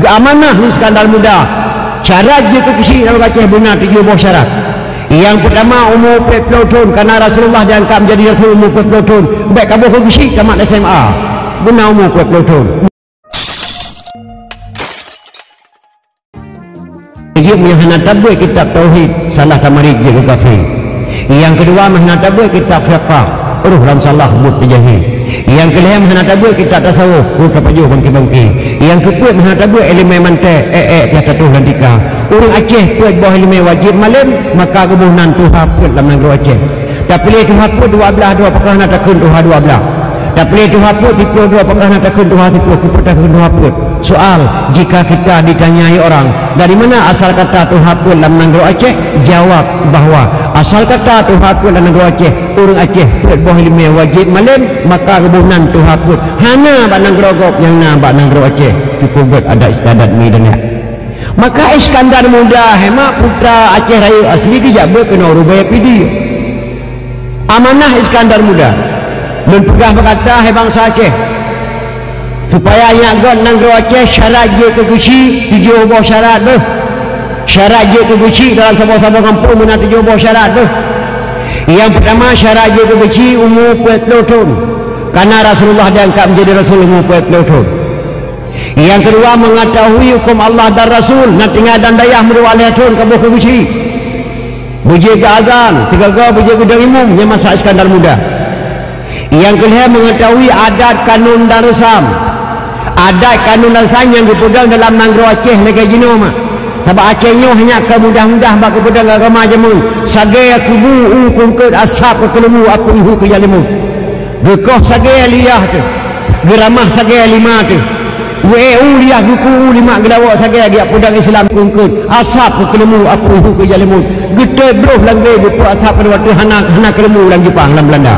amanah ni skandal muda. Syarat je ke kecil dalam Aceh benar 7 buah syarat. Yang pertama umur 40 tahun, kerana Rasulullah diangkat menjadi Rasul umur 40 tahun. Baik kamu ke kecil tamat SMA benar umur 40 tahun. Dia punya hana tabui kitab tauhid salah tamarik je ke kafir. Yang kedua hana tabui kitab fiqh uruh dalam salah but jahil. Yang kelima hana tabui kitab tasawuf urut kepajuh bangki-bangki. Yang keempat hana tabui elemen mantai tiada tuh dan tika. Orang Aceh puat bawah elemen wajib malam maka kebunan Tuhan puat dalam negeri Aceh. Tak pilih Tuhan puat 12 dua perkara nak takun Tuhan 12. Tak pilih Tuhan puat 32 perkara nak takun Tuhan 30 kepada Tuhan puat. Soal jika kita ditanyai orang dari mana asal kata Tuhan puat dalam negeri Aceh, jawab bahawa asal kata Tuhan puat dalam negeri Aceh, orang Aceh puat bawah elemen wajib malam maka kebunan Tuhan puat. Hana bak negeri Gop yang na bak negeri Aceh cukup buat ada istiadat ni dan ya. Maka Iskandar Muda hemat putra Aceh Raya asli tidak berkena rubaya pidi. Amanah Iskandar Muda dan pegah berkata hai bangsa Aceh supaya nyagot negeri Aceh syarat je ke kuci 7 buah syarat tu. Syarat je ke kuci dalam sebuah-sebuah kampung mana 7 buah syarat tu. Yang pertama syarat je ke kuci umur 40 tahun, kerana Rasulullah diangkat menjadi Rasul umur 40 tahun. Yang kedua mengetahui hukum Allah dan Rasul nak tinggal dan dayah merwalih tahun kabuh ke kuci. Bujik ke azan, tiga bujik ke umum yang masa Iskandar Muda. Yang kelima mengetahui adat kanun dan resam. Adat kanun dan resam yang dipegang dalam negeri Aceh negara Jino mah. Sebab Aceh nyo hanya ke mudah-mudah bak kepegang agama jamu. Sagai kubu kungkut asap ke lemu apa ihu ke jalimu. Gekoh sagai liyah tu. Geramah sagai lima tu. Liah buku 5 gelawak sagai dia pedang Islam kungkut asap ke lemu apa ihu ke jalimu. Gede broh langge buku asap pada waktu hana ke lemu dalam Jepang dalam Belanda.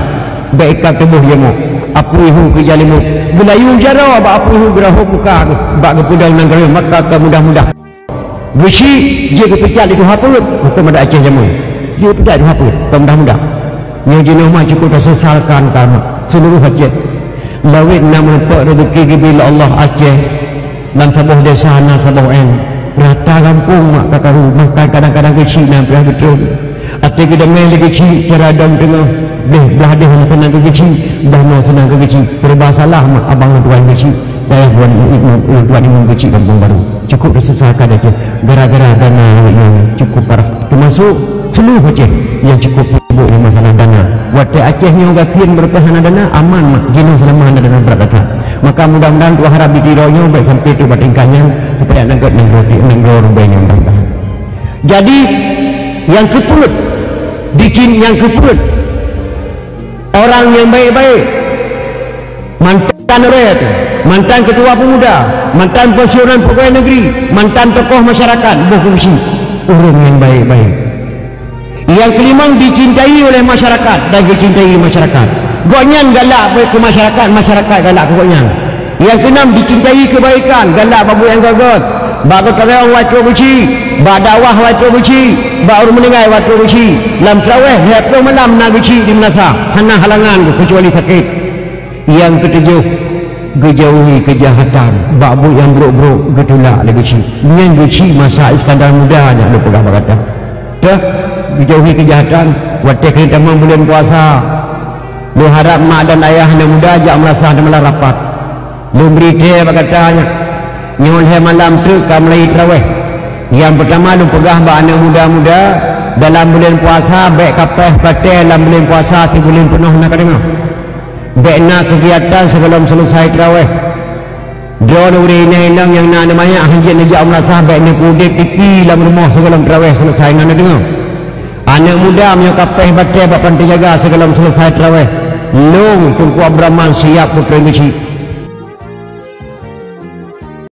Baikkan tubuh jamu apa ihu ke jalimu. Gelayu jara bak apa ihu gerahuk muka bak ke pedang negara maka ke mudah-mudah. Besi dia ke pecat itu haput hukum ada Aceh jamu. Dia pecat itu haput mudah-mudah. Yang jenuh mah cukup tersesalkan kamu seluruh Aceh. Lawit nama pak rezeki bila Allah Aceh dan sebuah desa hana sebuah rata kampung mak kakaru makan kadang-kadang kecil nampak betul ati kita main lagi kecil cara dam tengah belah dia hanya tenang kecil dah mau senang kecil berbasalah mak abang tuan kecil daya tuan imam kecil kampung baru cukup disesalkan aja gara-gara dana yang cukup parah termasuk seluruh Aceh yang cukup sibuk dengan masalah dana. Waktu Aceh ni orang kian bertahan dana aman mak jenis selama dana berkata. Maka mudah-mudahan tu harap ditironya baik sampai tu batingkannya supaya nangkat negara rubainya bertahan. Jadi yang keput dicin yang keput orang yang baik-baik mantan rakyat, mantan ketua pemuda, mantan pensiunan pegawai negeri, mantan tokoh masyarakat berfungsi orang yang baik-baik. Yang kelima dicintai oleh masyarakat dan dicintai masyarakat. Gonyan galak ke masyarakat, masyarakat galak ke gonyan. Yang keenam dicintai kebaikan, galak babu yang gagal. Bagus terang waktu buci, badawah waktu buci, baru meninggal waktu buci. Lam terawih, heplo malam nak buci di menasa, hana halangan kecuali sakit. Yang ketujuh, gejauhi kejahatan, babu yang buruk-buruk getulak lagi buci. Yang buci masa Iskandar Muda nak lupa apa kata. Dah dijauhi kejahatan waktu kita bulan puasa lu harap mak dan ayah yang muda ajak merasa dan malah rapat lu beri dia berkatanya nyoleh malam tu kamu lagi terawih. Yang pertama lu pegah bak anak muda-muda dalam bulan puasa baik kapeh pakai dalam bulan puasa sebulan penuh nak dengar baik nak kegiatan sebelum selesai terawih dia uri inang yang nak namanya hajat ajak merasa baik nak kudip tipi dalam rumah sebelum terawih selesai nak dengar. Anak muda menyokapeh batai bapak penjaga segala selesai terawih. Long tungku Abraman siap putra ngeci.